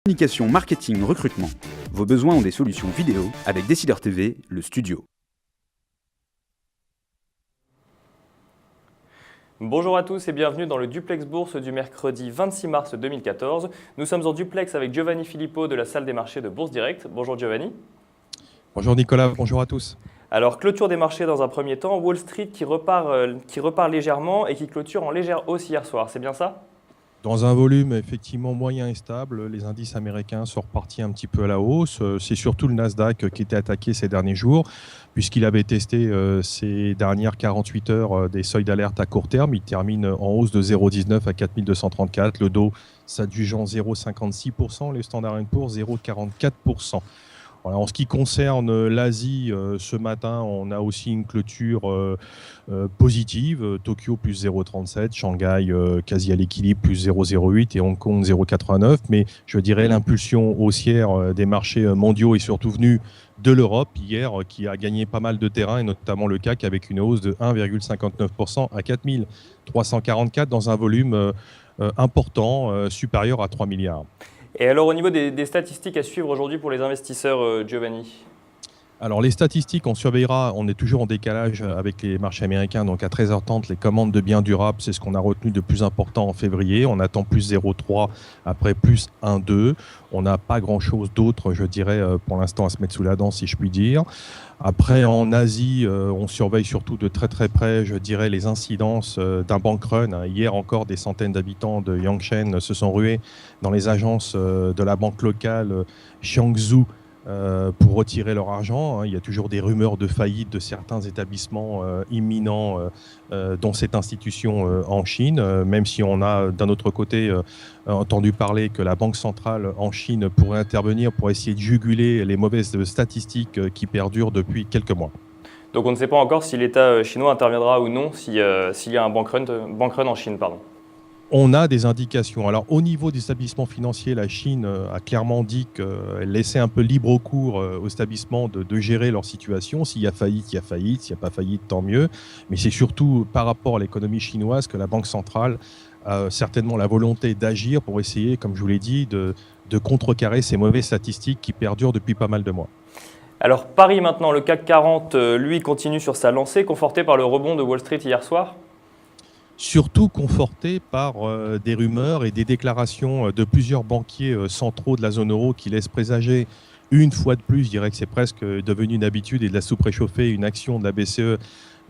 Communication, marketing, recrutement. Vos besoins ont des solutions vidéo avec Décideur TV, le studio. Bonjour à tous et bienvenue dans le Duplex Bourse du mercredi 26 mars 2014. Nous sommes en duplex avec Giovanni Filippo de la salle des marchés de Bourse Direct. Bonjour Giovanni. Bonjour Nicolas, bonjour à tous. Alors, clôture des marchés dans un premier temps, Wall Street qui repart légèrement et qui clôture en légère hausse hier soir, c'est bien ça ? Dans un volume effectivement moyen et stable, les indices américains sont repartis un petit peu à la hausse. C'est surtout le Nasdaq qui était attaqué ces derniers jours, puisqu'il avait testé ces dernières 48 heures des seuils d'alerte à court terme. Il termine en hausse de 0,19 à 4234. Le Dow s'adjugeant 0,56%, les Standard & Poor's 0,44%. Voilà, en ce qui concerne l'Asie, ce matin, on a aussi une clôture positive. Tokyo plus 0,37, Shanghai quasi à l'équilibre plus 0,08 et Hong Kong 0,89. Mais je dirais l'impulsion haussière des marchés mondiaux est surtout venue de l'Europe hier, qui a gagné pas mal de terrain, et notamment le CAC avec une hausse de 1,59% à 4344 dans un volume important, supérieur à 3 milliards. Et alors au niveau des statistiques à suivre aujourd'hui pour les investisseurs, Giovanni ? Alors les statistiques, on surveillera, on est toujours en décalage avec les marchés américains, donc à 13h30, les commandes de biens durables, c'est ce qu'on a retenu de plus important en février. On attend plus 0,3, après plus 1,2. On n'a pas grand-chose d'autre, je dirais, pour l'instant à se mettre sous la dent, si je puis dire. Après, en Asie, on surveille surtout de très très près, je dirais, les incidences d'un bank run. Hier encore, des centaines d'habitants de Yangshen se sont rués dans les agences de la banque locale Jiangsu pour retirer leur argent. Il y a toujours des rumeurs de faillite de certains établissements imminents, dont cette institution en Chine, même si on a d'un autre côté entendu parler que la Banque centrale en Chine pourrait intervenir pour essayer de juguler les mauvaises statistiques qui perdurent depuis quelques mois. Donc on ne sait pas encore si l'État chinois interviendra ou non s'il y a un bank run en Chine. On a des indications. Alors, au niveau des établissements financiers, la Chine a clairement dit qu'elle laissait un peu libre cours aux établissements de gérer leur situation. S'il y a faillite, il y a faillite. S'il n'y a pas faillite, tant mieux. Mais c'est surtout par rapport à l'économie chinoise que la Banque centrale a certainement la volonté d'agir pour essayer, comme je vous l'ai dit, de contrecarrer ces mauvaises statistiques qui perdurent depuis pas mal de mois. Alors, Paris maintenant, le CAC 40, lui, continue sur sa lancée, conforté par le rebond de Wall Street hier soir ? Surtout conforté par des rumeurs et des déclarations de plusieurs banquiers centraux de la zone euro qui laissent présager une fois de plus, je dirais que c'est presque devenu une habitude et de la soupe réchauffée, une action de la BCE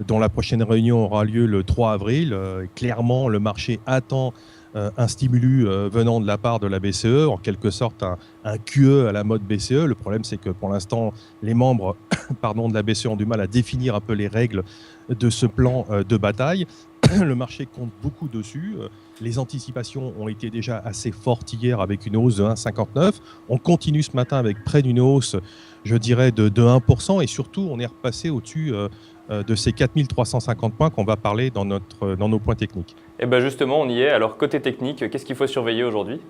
dont la prochaine réunion aura lieu le 3 avril. Clairement, le marché attend un stimulus venant de la part de la BCE, en quelque sorte un QE à la mode BCE. Le problème, c'est que pour l'instant, les membres de la BCE ont du mal à définir un peu les règles de ce plan de bataille. Le marché compte beaucoup dessus. Les anticipations ont été déjà assez fortes hier avec une hausse de 1,59. On continue ce matin avec près d'une hausse, je dirais, de 1%. Et surtout, on est repassé au-dessus de ces 4350 points qu'on va parler dans nos points techniques. Et bien justement, on y est. Alors côté technique, qu'est-ce qu'il faut surveiller aujourd'hui ?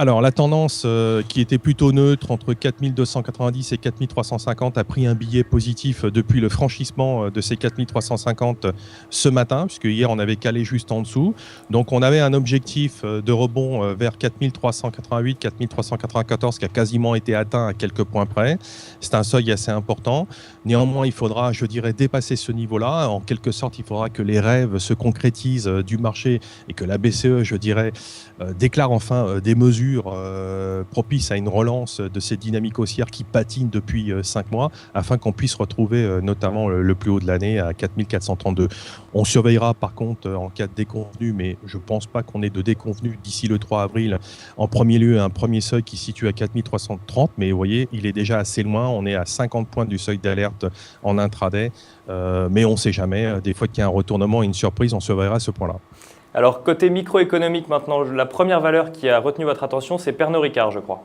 Alors la tendance qui était plutôt neutre entre 4290 et 4350 a pris un billet positif depuis le franchissement de ces 4350 ce matin, puisque hier on avait calé juste en dessous. Donc on avait un objectif de rebond vers 4388, 4394 qui a quasiment été atteint à quelques points près. C'est un seuil assez important. Néanmoins, il faudra, je dirais, dépasser ce niveau-là. En quelque sorte, il faudra que les rêves se concrétisent du marché et que la BCE, je dirais, déclare enfin des mesures propices à une relance de ces dynamiques haussières qui patinent depuis 5 mois, afin qu'on puisse retrouver notamment le plus haut de l'année à 4432. On surveillera par contre en cas de déconvenu, mais je ne pense pas qu'on ait de déconvenu d'ici le 3 avril. En premier lieu, un premier seuil qui se situe à 4330, mais vous voyez, il est déjà assez loin. On est à 50 points du seuil d'alerte en intraday, mais on ne sait jamais. Des fois qu'il y a un retournement et une surprise, on surveillera ce point-là. Alors, côté microéconomique maintenant, la première valeur qui a retenu votre attention, c'est Pernod Ricard, je crois.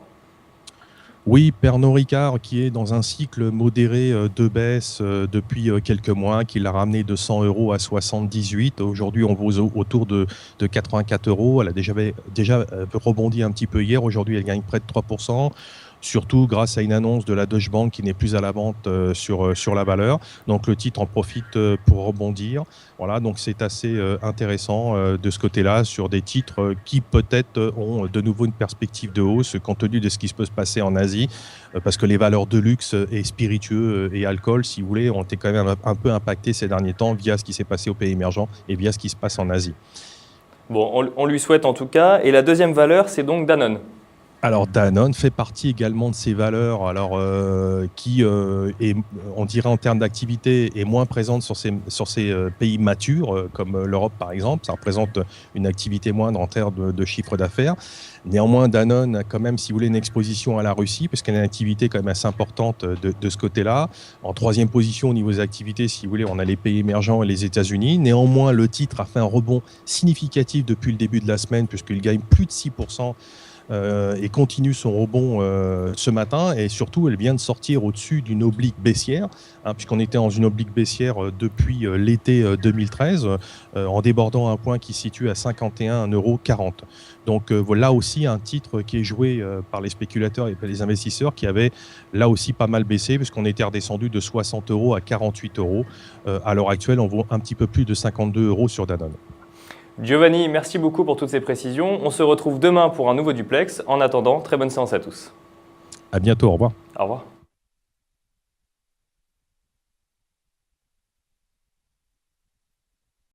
Oui, Pernod Ricard qui est dans un cycle modéré de baisse depuis quelques mois, qui l'a ramené de 100 € à 78. Aujourd'hui, on vaut autour de 84 €. Elle a déjà rebondi un petit peu hier. Aujourd'hui, elle gagne près de 3%. surtout grâce à une annonce de la Deutsche Bank qui n'est plus à la vente sur la valeur. Donc le titre en profite pour rebondir. Voilà, donc c'est assez intéressant de ce côté-là sur des titres qui peut-être ont de nouveau une perspective de hausse compte tenu de ce qui peut se passer en Asie, parce que les valeurs de luxe et spiritueux et alcool, si vous voulez, ont été quand même un peu impactées ces derniers temps via ce qui s'est passé aux pays émergents et via ce qui se passe en Asie. Bon, on lui souhaite en tout cas. Et la deuxième valeur, c'est donc Danone. Alors Danone fait partie également de ces valeurs qui, est, on dirait en termes d'activité, est moins présente sur ces pays matures, comme l'Europe par exemple. Ça représente une activité moindre en termes de chiffre d'affaires. Néanmoins, Danone a quand même, si vous voulez, une exposition à la Russie, parce qu'elle a une activité quand même assez importante de ce côté-là. En troisième position au niveau des activités, si vous voulez, on a les pays émergents et les États-Unis. Néanmoins, le titre a fait un rebond significatif depuis le début de la semaine, puisqu'il gagne plus de 6%. Et continue son rebond ce matin, et surtout elle vient de sortir au-dessus d'une oblique baissière, puisqu'on était dans une oblique baissière depuis l'été 2013 en débordant un point qui se situe à 51,40 €. Donc voilà aussi un titre qui est joué par les spéculateurs et par les investisseurs, qui avait là aussi pas mal baissé, puisqu'on était redescendu de 60 € à 48 €. À l'heure actuelle, on vaut un petit peu plus de 52 € sur Danone. Giovanni, merci beaucoup pour toutes ces précisions. On se retrouve demain pour un nouveau duplex. En attendant, très bonne séance à tous. À bientôt, au revoir. Au revoir.